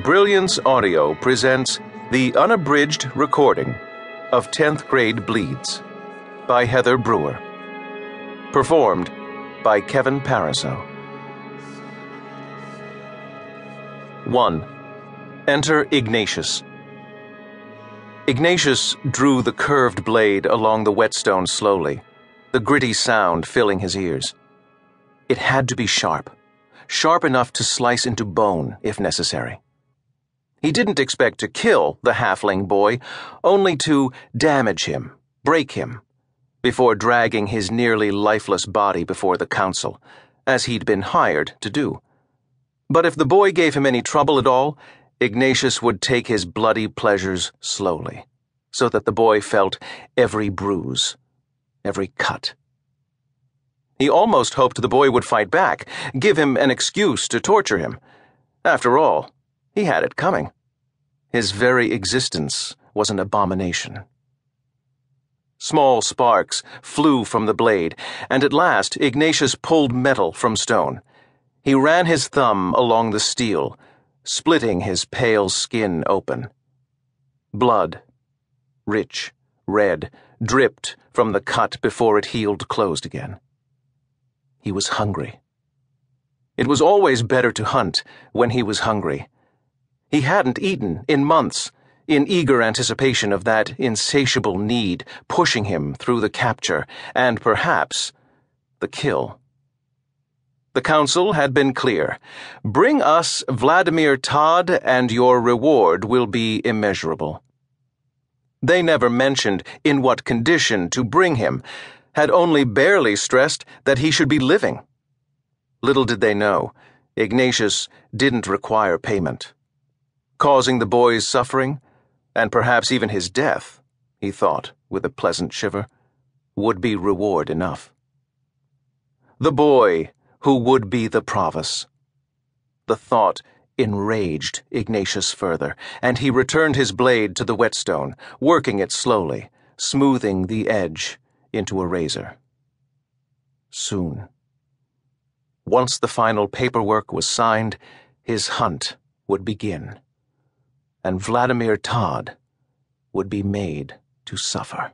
Brilliance Audio presents the unabridged recording of 10th Grade Bleeds by Heather Brewer. Performed by Kevin Pariseau. 1. Enter Ignatius. Ignatius drew the curved blade along the whetstone slowly, the gritty sound filling his ears. It had to be sharp enough to slice into bone if necessary. He didn't expect to kill the halfling boy, only to damage him, break him, before dragging his nearly lifeless body before the council, as he'd been hired to do. But if the boy gave him any trouble at all, Ignatius would take his bloody pleasures slowly, so that the boy felt every bruise, every cut. He almost hoped the boy would fight back, give him an excuse to torture him. After all, he had it coming. His very existence was an abomination. Small sparks flew from the blade, and at last Ignatius pulled metal from stone. He ran his thumb along the steel, splitting his pale skin open. Blood, rich, red, dripped from the cut before it healed closed again. He was hungry. It was always better to hunt when he was hungry. He hadn't eaten in months, in eager anticipation of that insatiable need pushing him through the capture and, perhaps, the kill. The council had been clear. Bring us Vladimir Tod, and your reward will be immeasurable. They never mentioned in what condition to bring him, had only barely stressed that he should be living. Little did they know, Ignatius didn't require payment. Causing the boy's suffering, and perhaps even his death, he thought with a pleasant shiver, would be reward enough. The boy who would be the Pravus. The thought enraged Ignatius further, and he returned his blade to the whetstone, working it slowly, smoothing the edge into a razor. Soon. Once the final paperwork was signed, his hunt would begin, and Vladimir Tod would be made to suffer.